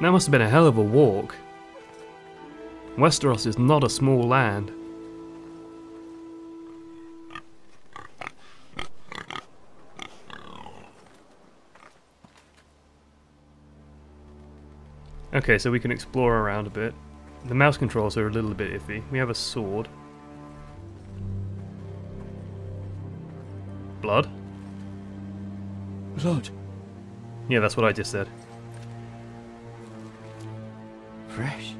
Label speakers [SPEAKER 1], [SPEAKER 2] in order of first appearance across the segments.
[SPEAKER 1] That must have been a hell of a walk. Westeros is not a small land. Okay, so we can explore around a bit. The mouse controls are a little bit iffy. We have a sword. Blood?
[SPEAKER 2] Blood.
[SPEAKER 1] Yeah, that's what I just said.
[SPEAKER 2] Fresh.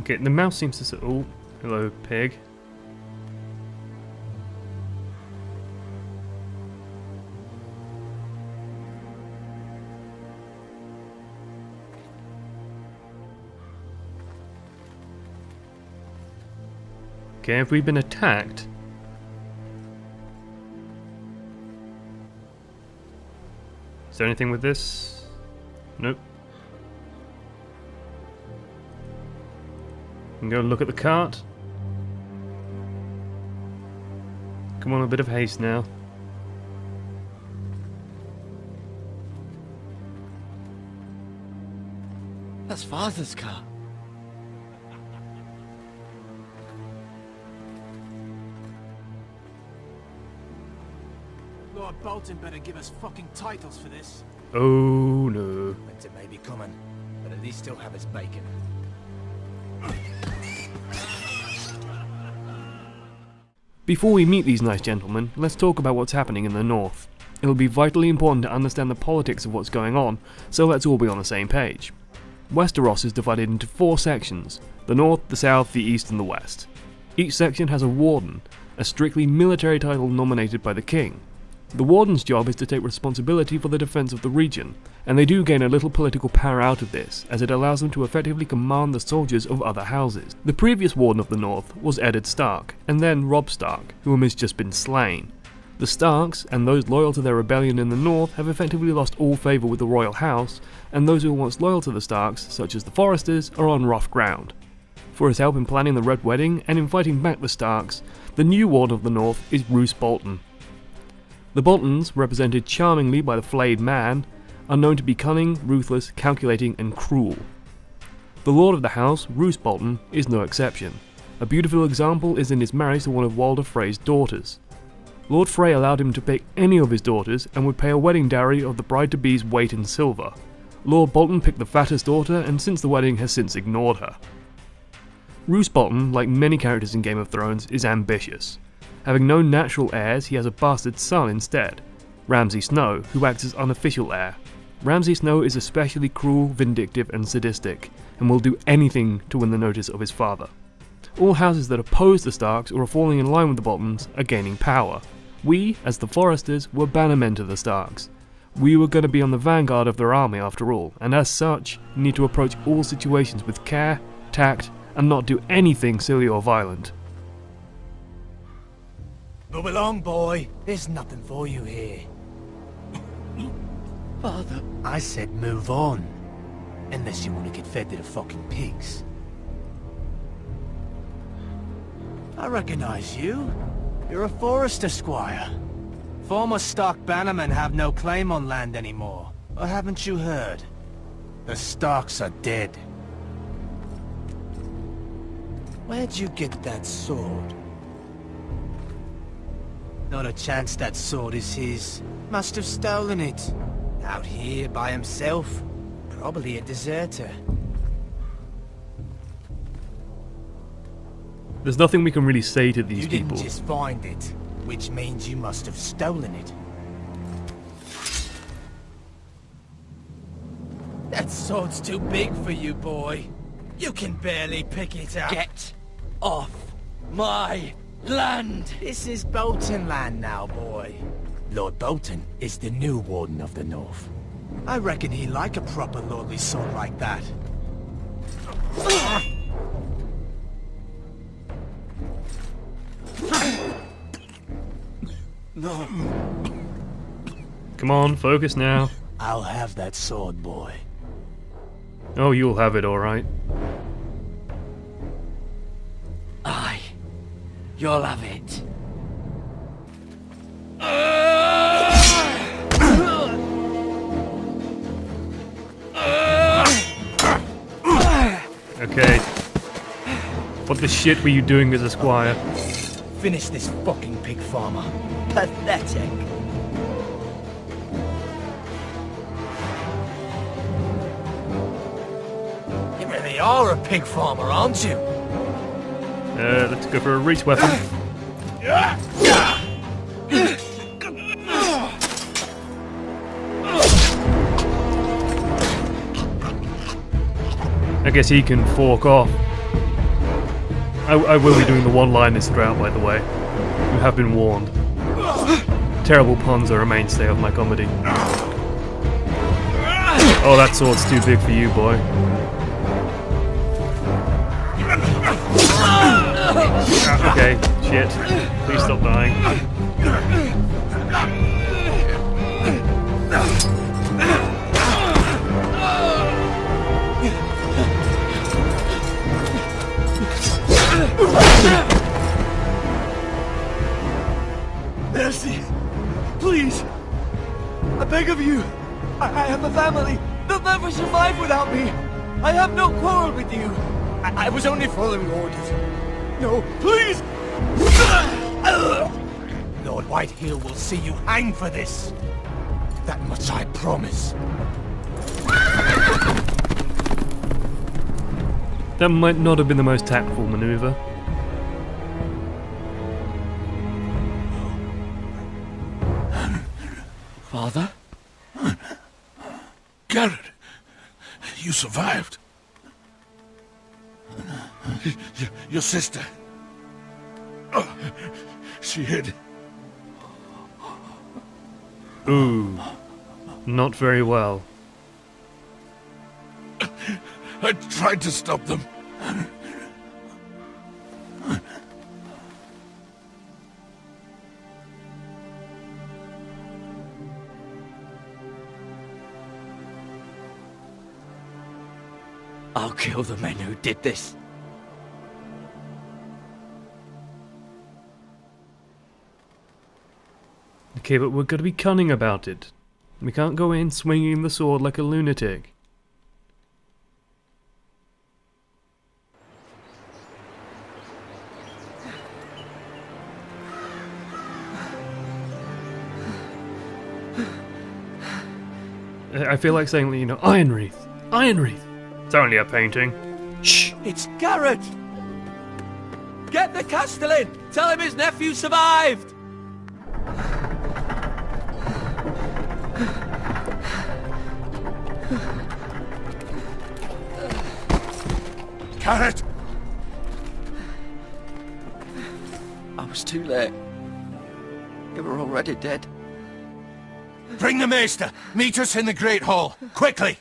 [SPEAKER 1] Okay, the mouse seems to say, oh, hello, pig. Okay, have we been attacked? Is there anything with this? Nope. We can go look at the cart. Come on, a bit of haste now.
[SPEAKER 2] That's Father's car.
[SPEAKER 3] Lord Bolton better give us fucking titles for this.
[SPEAKER 1] Oh no.
[SPEAKER 3] Winter may be coming, but at least he'll have his bacon.
[SPEAKER 1] Before we meet these nice gentlemen, let's talk about what's happening in the north. It'll be vitally important to understand the politics of what's going on, so let's all be on the same page. Westeros is divided into 4 sections: the north, the south, the east and the west. Each section has a warden, a strictly military title nominated by the king. The warden's job is to take responsibility for the defense of the region, and they do gain a little political power out of this, as it allows them to effectively command the soldiers of other houses. The previous warden of the north was Eddard Stark, and then Robb Stark, whom has just been slain. The Starks, and those loyal to their rebellion in the north, have effectively lost all favour with the royal house, and those who were once loyal to the Starks, such as the Forresters, are on rough ground. For his help in planning the Red Wedding and in fighting back the Starks, the new warden of the north is Roose Bolton. The Boltons, represented charmingly by the flayed man, are known to be cunning, ruthless, calculating and cruel. The lord of the house, Roose Bolton, is no exception. A beautiful example is in his marriage to one of Walder Frey's daughters. Lord Frey allowed him to pick any of his daughters and would pay a wedding dowry of the bride-to-be's weight in silver. Lord Bolton picked the fattest daughter and since the wedding has since ignored her. Roose Bolton, like many characters in Game of Thrones, is ambitious. Having no natural heirs, he has a bastard son instead, Ramsay Snow, who acts as unofficial heir. Ramsay Snow is especially cruel, vindictive and sadistic, and will do anything to win the notice of his father. All houses that oppose the Starks or are falling in line with the Boltons are gaining power. We, as the Forresters, were bannermen to the Starks. We were going to be on the vanguard of their army after all, and as such, need to approach all situations with care, tact, and not do anything silly or violent.
[SPEAKER 3] Move along, boy. There's nothing for you here.
[SPEAKER 2] Father.
[SPEAKER 3] I said move on. Unless you want to get fed to the fucking pigs. I recognize you. You're a Forrester squire. Former Stark bannermen have no claim on land anymore. Or haven't you heard? The Starks are dead. Where'd you get that sword? Not a chance that sword is his. Must have stolen it. Out here by himself. Probably a deserter.
[SPEAKER 1] There's nothing we can really say to these
[SPEAKER 3] You
[SPEAKER 1] people.
[SPEAKER 3] didn't just find it, which means you must have stolen it. That sword's too big for you, boy. You can barely pick it up.
[SPEAKER 2] Get off my land!
[SPEAKER 3] This is Bolton land now, boy. Lord Bolton is the new Warden of the North. I reckon he'd like a proper lordly sword like that.
[SPEAKER 2] No.
[SPEAKER 1] Come on, focus now.
[SPEAKER 3] I'll have that sword, boy.
[SPEAKER 1] Oh, you'll have it alright.
[SPEAKER 2] Aye. You'll have it.
[SPEAKER 1] Okay. What the shit were you doing as a squire?
[SPEAKER 3] Finish this fucking pig farmer.
[SPEAKER 2] Pathetic.
[SPEAKER 3] You really are a pig farmer, aren't you?
[SPEAKER 1] Let's go for a reach weapon. I guess he can fork off. I will be doing the one-liners throughout, by the way. You have been warned. Terrible puns are a mainstay of my comedy. Oh, that sword's too big for you, boy. Okay, shit. Please stop dying.
[SPEAKER 3] Mercy! Please! I beg of you! I have a family! They'll never survive without me! I have no quarrel with you! I was only following orders. No, please! Lord Whitehill will see you hang for this! That much I promise.
[SPEAKER 1] That might not have been the most tactful maneuver.
[SPEAKER 2] Father?
[SPEAKER 4] Garrett, you survived. Your sister. Oh, she hid.
[SPEAKER 1] Ooh. Not very well.
[SPEAKER 4] I tried to stop them.
[SPEAKER 2] I'll kill the men who did this.
[SPEAKER 1] Okay, but we're gonna be cunning about it. We can't go in swinging the sword like a lunatic. I feel like saying, you know, Iron Wreath! Iron Wreath! It's only a painting. Shh!
[SPEAKER 3] It's Garrett! Get the Castellan! Tell him his nephew survived!
[SPEAKER 4] Garrett!
[SPEAKER 2] I was too late. You were already dead.
[SPEAKER 4] Bring the Maester! Meet us in the Great Hall! Quickly!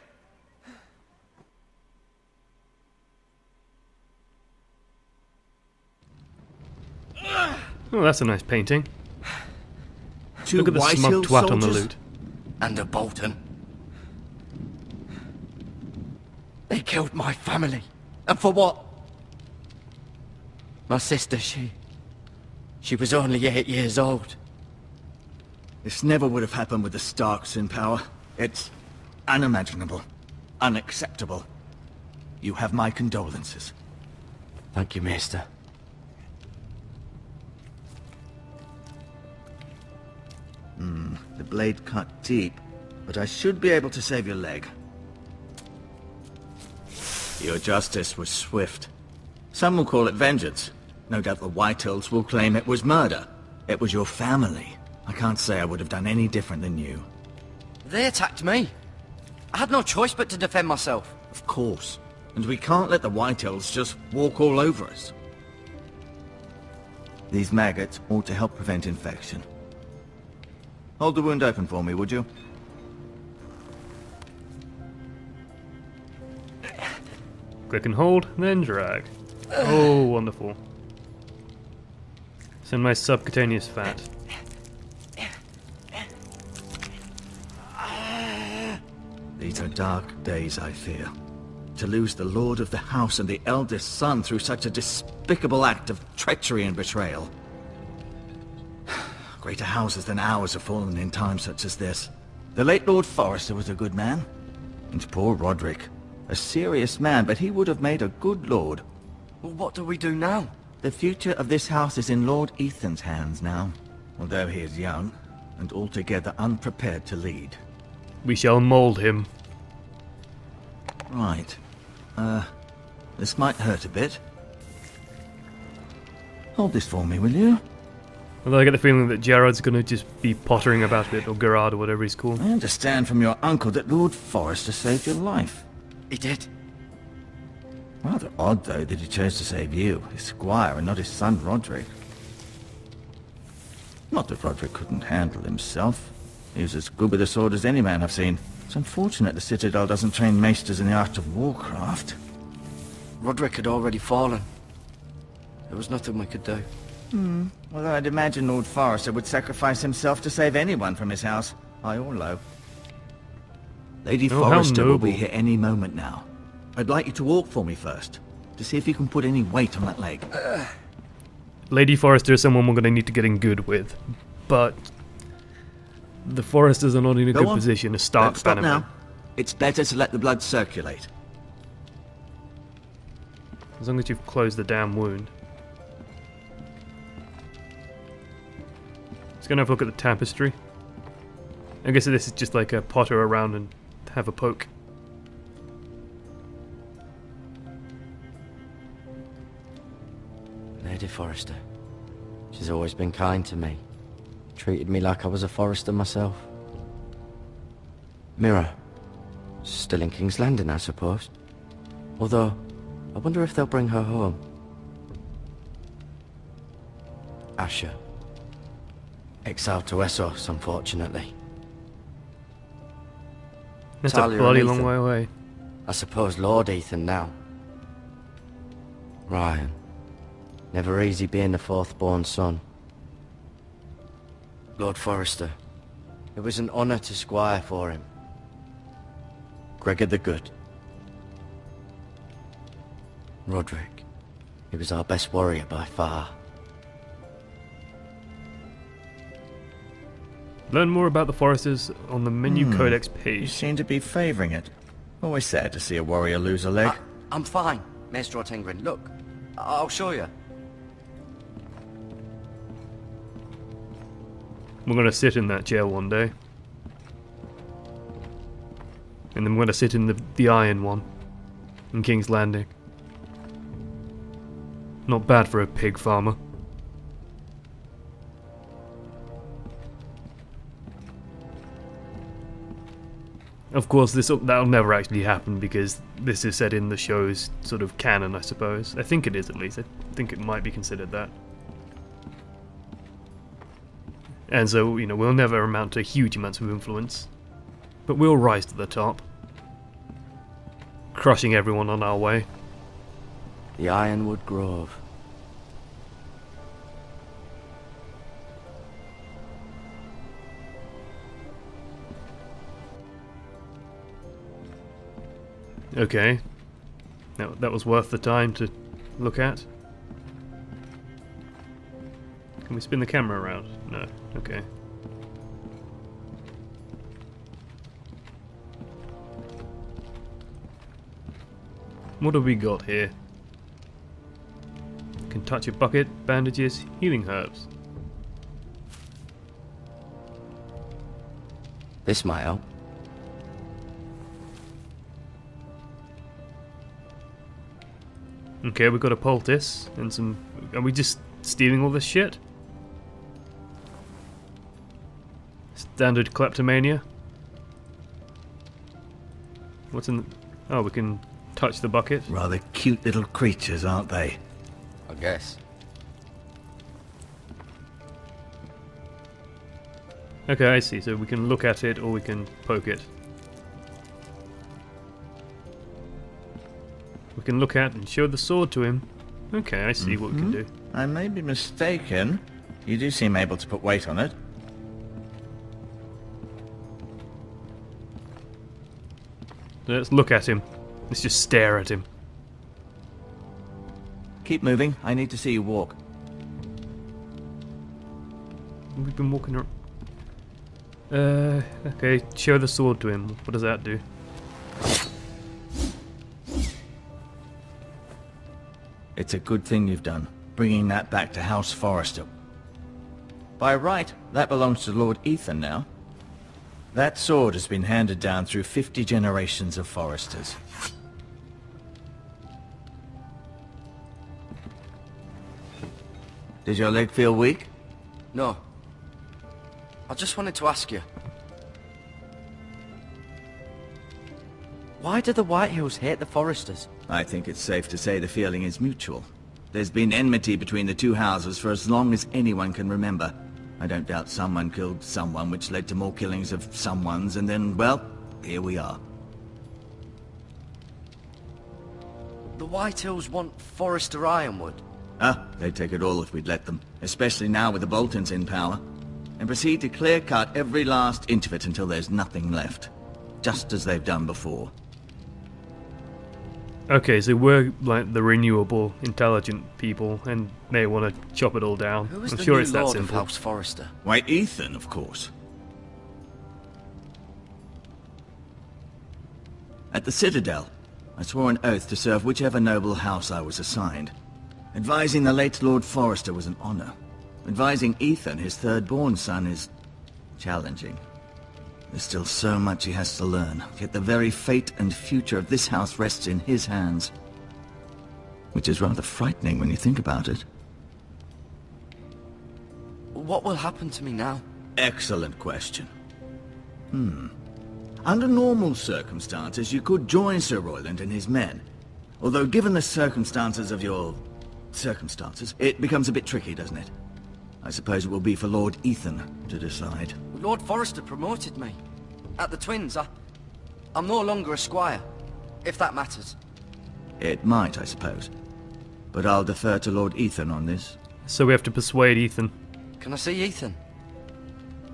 [SPEAKER 1] Oh, that's a nice painting.
[SPEAKER 3] Two
[SPEAKER 1] Look at the smug
[SPEAKER 3] Whitehill
[SPEAKER 1] twat on the
[SPEAKER 3] soldiers?
[SPEAKER 1] loot.
[SPEAKER 2] And a Bolton. They killed my family. And for what? My sister, she was only 8 years old.
[SPEAKER 5] This never would have happened with the Starks in power. It's unimaginable. Unacceptable. You have my condolences.
[SPEAKER 2] Thank you, Maester.
[SPEAKER 5] The blade cut deep, but I should be able to save your leg. Your justice was swift. Some will call it vengeance. No doubt the Whitehills will claim it was murder. It was your family. I can't say I would have done any different than you.
[SPEAKER 2] They attacked me. I had no choice but to defend myself.
[SPEAKER 5] Of course. And we can't let the Whitehills just walk all over us. These maggots ought to help prevent infection. Hold the wound open for me, would you?
[SPEAKER 1] Click and hold, then drag. Oh, wonderful. Send my subcutaneous fat.
[SPEAKER 5] These are dark days, I fear. To lose the lord of the house and the eldest son through such a despicable act of treachery and betrayal. Greater houses than ours have fallen in times such as this. The late Lord Forrester was a good man. And poor Roderick. A serious man, but he would have made a good lord.
[SPEAKER 2] Well, what do we do now?
[SPEAKER 5] The future of this house is in Lord Ethan's hands now, although he is young and altogether unprepared to lead.
[SPEAKER 1] We shall mould him.
[SPEAKER 5] Right. This might hurt a bit. Hold this for me, will you?
[SPEAKER 1] Although I get the feeling that Gerard's gonna just be pottering about a bit, or Gerard, or whatever he's called.
[SPEAKER 5] I understand from your uncle that Lord Forrester saved your life.
[SPEAKER 2] He did.
[SPEAKER 5] Rather odd, though, that he chose to save you, his squire, and not his son Roderick. Not that Roderick couldn't handle himself. He was as good with a sword as any man I've seen. It's unfortunate the Citadel doesn't train maesters in the art of warcraft.
[SPEAKER 2] Roderick had already fallen. There was nothing we could do.
[SPEAKER 5] Although I'd imagine Lord Forrester would sacrifice himself to save anyone from his house, high or low. Lady
[SPEAKER 1] Oh, how
[SPEAKER 5] Forrester will be
[SPEAKER 1] noble.
[SPEAKER 5] here any moment now. I'd like you to walk for me first, to see if you can put any weight on that leg.
[SPEAKER 1] Lady Forrester is someone we're gonna need to get in good with, but the Forresters are not in a
[SPEAKER 5] Go
[SPEAKER 1] good
[SPEAKER 5] on.
[SPEAKER 1] position to
[SPEAKER 5] Don't
[SPEAKER 1] start
[SPEAKER 5] stop
[SPEAKER 1] Bannerman.
[SPEAKER 5] now. It's better to let the blood circulate.
[SPEAKER 1] As long as you've closed the damn wound. Let's go and have a look at the tapestry. I guess this is just like a potter around and have a poke.
[SPEAKER 2] Lady Forrester. She's always been kind to me. Treated me like I was a Forrester myself. Mira. Still in King's Landing, I suppose. Although, I wonder if they'll bring her home. Asher. Exiled to Essos, unfortunately.
[SPEAKER 1] That's
[SPEAKER 2] Talia
[SPEAKER 1] a
[SPEAKER 2] and
[SPEAKER 1] bloody long
[SPEAKER 2] Ethan.
[SPEAKER 1] way away.
[SPEAKER 2] I suppose Lord Ethan now. Ryan. Never easy being the fourth-born son. Lord Forrester. It was an honour to squire for him. Gregor the Good. Roderick. He was our best warrior by far.
[SPEAKER 1] Learn more about the Foresters on the menu codex
[SPEAKER 5] You
[SPEAKER 1] page.
[SPEAKER 5] seem to be favouring it. Always sad to see a warrior lose a leg.
[SPEAKER 2] I'm fine, Maester Ortengrin. Look, I'll show you.
[SPEAKER 1] We're gonna sit in that chair one day. And then we're gonna sit in the iron one. In King's Landing. Not bad for a pig farmer. Of course, that'll never actually happen because this is set in the show's sort of canon, I suppose. I think it is, at least. I think it might be considered that. And so, you know, we'll never amount to huge amounts of influence. But we'll rise to the top. Crushing everyone on our way.
[SPEAKER 2] The Ironwood Grove.
[SPEAKER 1] Okay. Now, that was worth the time to look at. Can we spin the camera around? No. Okay. What have we got here? Can touch a bucket, bandages, healing herbs.
[SPEAKER 2] This might help.
[SPEAKER 1] Okay, we've got a poultice and some... Are we just stealing all this shit? Standard kleptomania? What's in the... Oh, we can touch the bucket.
[SPEAKER 5] Rather cute little creatures, aren't they?
[SPEAKER 2] I guess.
[SPEAKER 1] Okay, I see. So we can look at it or we can poke it. We can look at and show the sword to him. Okay, I see what we can do.
[SPEAKER 5] I may be mistaken. You do seem able to put weight on it.
[SPEAKER 1] Let's look at him. Let's just stare at him.
[SPEAKER 5] Keep moving. I need to see you walk.
[SPEAKER 1] We've been walking around. Okay, show the sword to him. What does that do?
[SPEAKER 5] It's a good thing you've done, bringing that back to House Forrester. By right, that belongs to Lord Ethan now. That sword has been handed down through 50 generations of Forresters. Does your leg feel weak?
[SPEAKER 2] No. I just wanted to ask you. Why do the Whitehills hate the Forresters?
[SPEAKER 5] I think it's safe to say the feeling is mutual. There's been enmity between the two houses for as long as anyone can remember. I don't doubt someone killed someone, which led to more killings of someones, and then, well, here we are.
[SPEAKER 2] The Whitehills want Forrester Ironwood.
[SPEAKER 5] Ah, they'd take it all if we'd let them, especially now with the Boltons in power, and proceed to clear-cut every last inch of it until there's nothing left, just as they've done before.
[SPEAKER 1] Okay, so we're like the renewable, intelligent people, and they want to chop it all down.
[SPEAKER 2] Who is
[SPEAKER 1] I'm
[SPEAKER 2] the
[SPEAKER 1] sure
[SPEAKER 2] new
[SPEAKER 1] it's that
[SPEAKER 2] Lord of
[SPEAKER 1] simple.
[SPEAKER 2] House Forrester?
[SPEAKER 5] Why, Ethan, of course. At the Citadel, I swore an oath to serve whichever noble house I was assigned. Advising the late Lord Forrester was an honor. Advising Ethan, his third-born son, is challenging. There's still so much he has to learn, yet the very fate and future of this house rests in his hands. Which is rather frightening when you think about it.
[SPEAKER 2] What will happen to me now?
[SPEAKER 5] Excellent question. Under normal circumstances, you could join Sir Royland and his men. Although given the circumstances of your... circumstances, it becomes a bit tricky, doesn't it? I suppose it will be for Lord Ethan to decide.
[SPEAKER 2] Lord Forrester promoted me. At the Twins, I'm no longer a squire, if that matters.
[SPEAKER 5] It might, I suppose. But I'll defer to Lord Ethan on this.
[SPEAKER 1] So we have to persuade Ethan.
[SPEAKER 2] Can I see Ethan?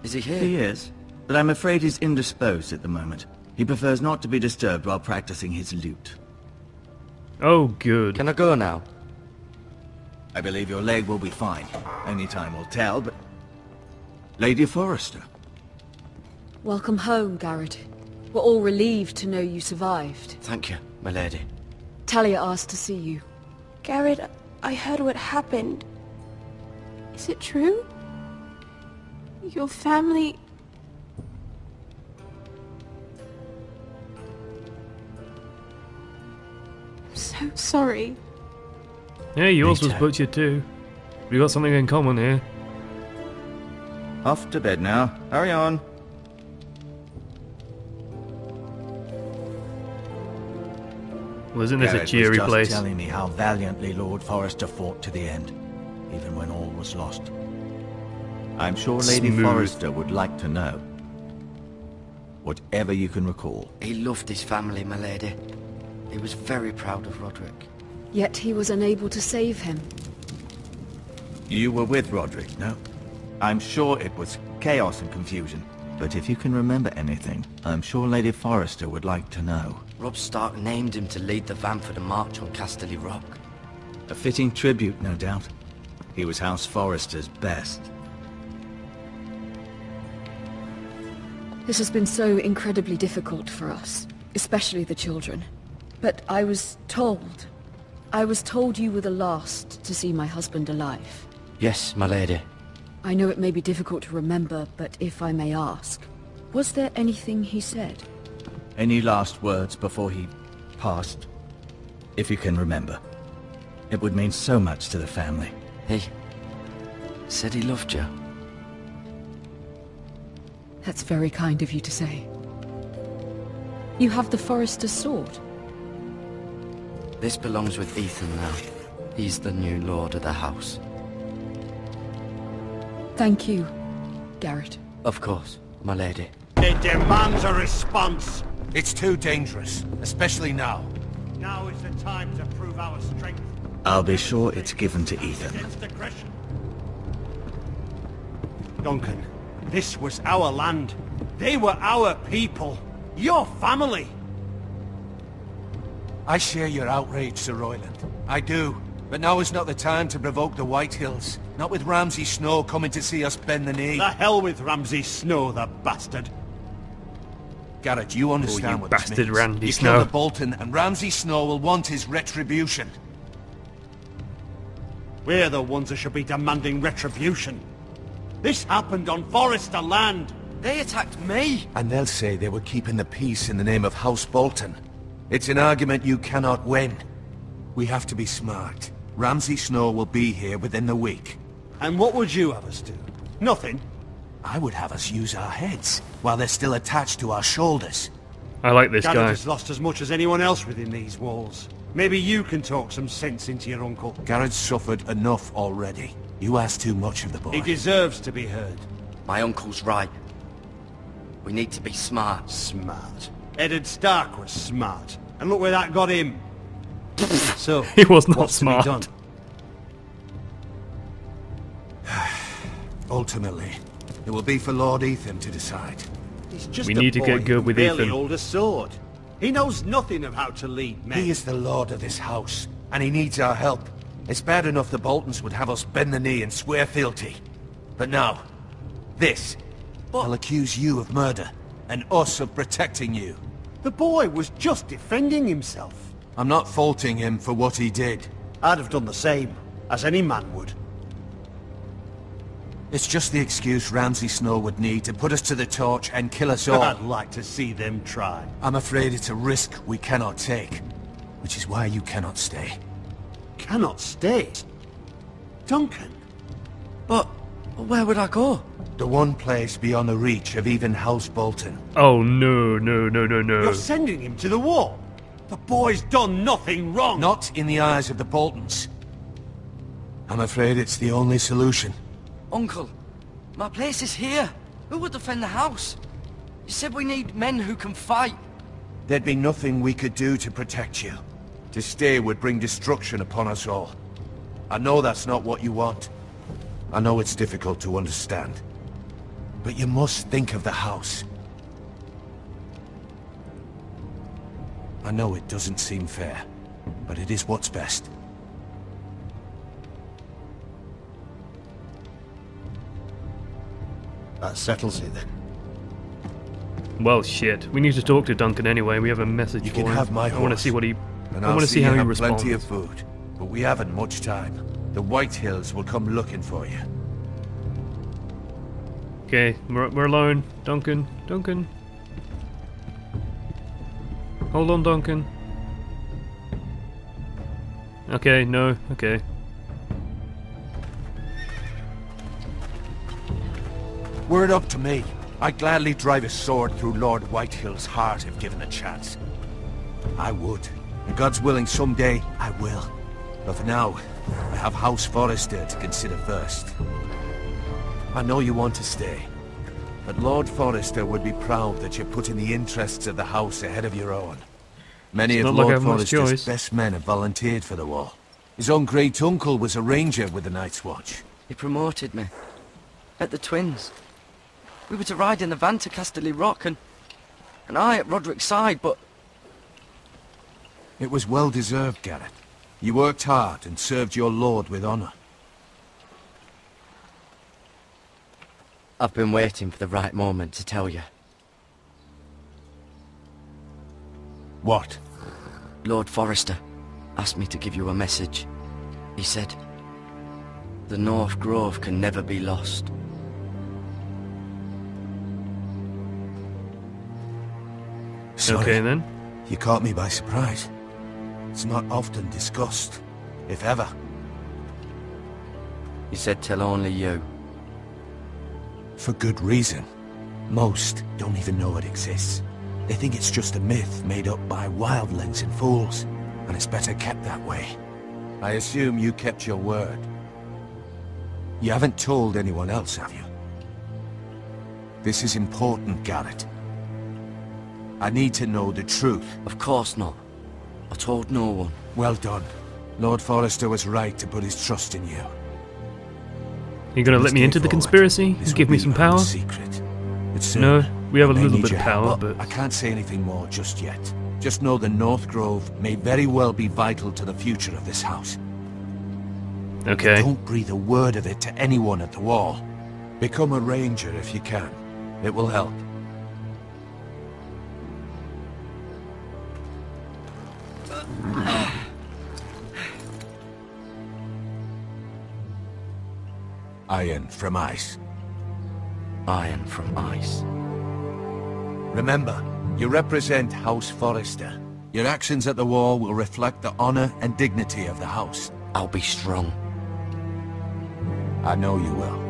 [SPEAKER 2] Is he here?
[SPEAKER 5] He is, but I'm afraid he's indisposed at the moment. He prefers not to be disturbed while practicing his lute.
[SPEAKER 1] Oh, good.
[SPEAKER 2] Can I go now?
[SPEAKER 5] I believe your leg will be fine. Only time will tell, but... Lady Forrester.
[SPEAKER 6] Welcome home, Garrett. We're all relieved to know you survived.
[SPEAKER 2] Thank you, my lady.
[SPEAKER 6] Talia asked to see you.
[SPEAKER 7] Garrett, I heard what happened. Is it true? Your family... I'm so sorry.
[SPEAKER 1] Yeah, yours was
[SPEAKER 5] too.
[SPEAKER 1] butchered too. We got something in common here.
[SPEAKER 5] Off to bed now. Hurry on.
[SPEAKER 1] Well, isn't this a
[SPEAKER 5] Garrett
[SPEAKER 1] cheery
[SPEAKER 5] was just
[SPEAKER 1] place?
[SPEAKER 5] telling me how valiantly Lord Forrester fought to the end, even when all was lost. I'm sure Lady
[SPEAKER 1] Smooth.
[SPEAKER 5] Forrester would like to know. Whatever you can recall.
[SPEAKER 2] He loved his family, my lady. He was very proud of Roderick.
[SPEAKER 6] Yet he was unable to save him.
[SPEAKER 5] You were with Roderick, no? I'm sure it was chaos and confusion. But if you can remember anything, I'm sure Lady Forrester would like to know.
[SPEAKER 2] Robb Stark named him to lead the van for the march on Casterly Rock.
[SPEAKER 5] A fitting tribute, no doubt. He was House Forrester's best.
[SPEAKER 6] This has been so incredibly difficult for us, especially the children. But I was told you were the last to see my husband alive.
[SPEAKER 2] Yes, my lady.
[SPEAKER 6] I know it may be difficult to remember, but if I may ask, was there anything he said?
[SPEAKER 5] Any last words before he passed? If you can remember. It would mean so much to the family.
[SPEAKER 2] He said he loved you.
[SPEAKER 6] That's very kind of you to say. You have the Forrester's sword.
[SPEAKER 2] This belongs with Ethan now. He's the new lord of the house.
[SPEAKER 6] Thank you, Garrett.
[SPEAKER 2] Of course, my lady.
[SPEAKER 4] It demands a response.
[SPEAKER 3] It's too dangerous, especially now.
[SPEAKER 4] Now is the time to prove our strength.
[SPEAKER 5] I'll be sure it's given to Ethan.
[SPEAKER 4] Against aggression. Duncan, this was our land. They were our people. Your family.
[SPEAKER 3] I share your outrage, Sir Royland. I do. But now is not the time to provoke the Whitehills. Not with Ramsay Snow coming to see us bend the knee.
[SPEAKER 4] The hell with Ramsay Snow, the bastard.
[SPEAKER 3] Garrett, you understand
[SPEAKER 1] you
[SPEAKER 3] what
[SPEAKER 1] bastard
[SPEAKER 3] this means.
[SPEAKER 1] Randy
[SPEAKER 3] You
[SPEAKER 1] Snow.
[SPEAKER 3] kill the Bolton, and Ramsay Snow will want his retribution.
[SPEAKER 4] We're the ones that should be demanding retribution. This happened on Forrester land.
[SPEAKER 2] They attacked me!
[SPEAKER 8] And they'll say they were keeping the peace in the name of House Bolton. It's an argument you cannot win. We have to be smart. Ramsay Snow will be here within the week.
[SPEAKER 4] And what would you have us do? Nothing.
[SPEAKER 8] I would have us use our heads, while they're still attached to our shoulders.
[SPEAKER 1] I like this
[SPEAKER 4] Garrett
[SPEAKER 1] guy.
[SPEAKER 4] has lost as much as anyone else within these walls. Maybe you can talk some sense into your uncle.
[SPEAKER 8] Garrett's suffered enough already. You ask too much of the boy.
[SPEAKER 4] He deserves to be heard.
[SPEAKER 2] My uncle's right. We need to be smart.
[SPEAKER 4] Smart. Eddard Stark was smart. And look where that got him. So,
[SPEAKER 1] He was not
[SPEAKER 4] what's to be
[SPEAKER 1] smart.
[SPEAKER 4] done?
[SPEAKER 8] Ultimately, it will be for Lord Ethan to decide.
[SPEAKER 4] He's just
[SPEAKER 1] We
[SPEAKER 4] a
[SPEAKER 1] need to
[SPEAKER 4] boy
[SPEAKER 1] get good
[SPEAKER 4] who
[SPEAKER 1] with
[SPEAKER 4] barely
[SPEAKER 1] Ethan.
[SPEAKER 4] hold a sword. He knows nothing of how to lead men.
[SPEAKER 8] He is the lord of this house, and he needs our help. It's bad enough the Boltons would have us bend the knee and swear fealty. But now, this. I'll accuse you of murder, and us of protecting you.
[SPEAKER 4] The boy was just defending himself.
[SPEAKER 8] I'm not faulting him for what he did.
[SPEAKER 4] I'd have done the same, as any man would.
[SPEAKER 8] It's just the excuse Ramsay Snow would need to put us to the torch and kill us all.
[SPEAKER 4] I'd like to see them try.
[SPEAKER 8] I'm afraid it's a risk we cannot take, which is why you cannot stay.
[SPEAKER 4] Cannot stay. Duncan.
[SPEAKER 2] But where would I go?
[SPEAKER 8] The one place beyond the reach of even House Bolton.
[SPEAKER 1] Oh no, no, no, no, no.
[SPEAKER 4] You're sending him to the wall. The boy's done nothing wrong.
[SPEAKER 8] Not in the eyes of the Boltons. I'm afraid it's the only solution.
[SPEAKER 2] Uncle, my place is here. Who would defend the house? You said we need men who can fight.
[SPEAKER 8] There'd be nothing we could do to protect you. To stay would bring destruction upon us all. I know that's not what you want. I know it's difficult to understand. But you must think of the house. I know it doesn't seem fair, but it is what's best.
[SPEAKER 4] That settles it then.
[SPEAKER 1] Well, shit. We need to talk to Duncan anyway. We have a message
[SPEAKER 8] You
[SPEAKER 1] for
[SPEAKER 8] can
[SPEAKER 1] him.
[SPEAKER 8] have my
[SPEAKER 1] I want to
[SPEAKER 8] horse,
[SPEAKER 1] see what he.
[SPEAKER 8] And
[SPEAKER 1] I
[SPEAKER 8] I'll
[SPEAKER 1] want to see how
[SPEAKER 8] you
[SPEAKER 1] he
[SPEAKER 8] have
[SPEAKER 1] responds.
[SPEAKER 8] plenty of food, but we haven't much time. The White Hills will come looking for you.
[SPEAKER 1] Okay, we're alone. Duncan, Duncan. Hold on, Duncan. Okay, no, okay.
[SPEAKER 8] Were it up to me, I'd gladly drive a sword through Lord Whitehill's heart if given a chance. I would. And God's willing, someday I will. But for now, I have House Forrester to consider first. I know you want to stay, but Lord Forrester would be proud that you're putting the interests of the house ahead of your own. Many
[SPEAKER 1] It's
[SPEAKER 8] of
[SPEAKER 1] not like I
[SPEAKER 8] Lord
[SPEAKER 1] have much
[SPEAKER 8] Forrester's
[SPEAKER 1] choice.
[SPEAKER 8] best men have volunteered for the war. His own great uncle was a ranger with the Night's Watch.
[SPEAKER 2] He promoted me. At the Twins. We were to ride in the van to Casterly Rock and I at Roderick's side, but
[SPEAKER 8] It was well deserved, Garrett. You worked hard and served your lord with honor.
[SPEAKER 2] I've been waiting for the right moment to tell you.
[SPEAKER 8] What?
[SPEAKER 2] Lord Forrester asked me to give you a message. He said, the North Grove can never be lost.
[SPEAKER 8] Sorry,
[SPEAKER 1] Okay then.
[SPEAKER 8] you caught me by surprise. It's not often discussed, if ever.
[SPEAKER 2] He said tell only you.
[SPEAKER 8] For good reason. Most don't even know it exists. They think it's just a myth made up by wildlings and fools, and it's better kept that way. I assume you kept your word. You haven't told anyone else, have you? This is important, Garrett. I need to know the truth.
[SPEAKER 2] Of course not. I told no one.
[SPEAKER 8] Well done. Lord Forrester was right to put his trust in you.
[SPEAKER 1] You gonna let me into the conspiracy?
[SPEAKER 8] This
[SPEAKER 1] Give
[SPEAKER 8] will
[SPEAKER 1] me
[SPEAKER 8] be
[SPEAKER 1] some
[SPEAKER 8] our
[SPEAKER 1] power?
[SPEAKER 8] secret. It's
[SPEAKER 1] No, we have a
[SPEAKER 8] I may
[SPEAKER 1] little
[SPEAKER 8] need
[SPEAKER 1] bit of
[SPEAKER 8] your help,
[SPEAKER 1] power, but
[SPEAKER 8] I can't say anything more just yet. Just know the North Grove may very well be vital to the future of this house.
[SPEAKER 1] okay.
[SPEAKER 8] Don't breathe a word of it to anyone at the wall. Become a ranger if you can. It will help. Iron from ice.
[SPEAKER 2] Iron from ice.
[SPEAKER 8] Remember, you represent House Forrester. Your actions at the wall will reflect the honor and dignity of the house.
[SPEAKER 2] I'll be strong.
[SPEAKER 8] I know you will.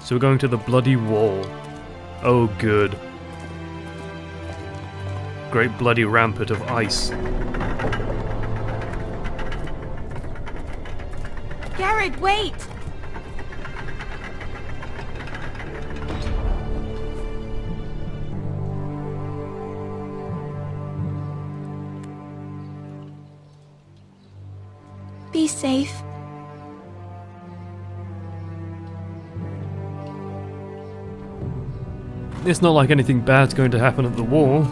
[SPEAKER 1] So we're going to the bloody wall. Oh good. Great bloody rampart of ice.
[SPEAKER 7] Garrett, wait! Be safe.
[SPEAKER 1] It's not like anything bad's going to happen at the wall.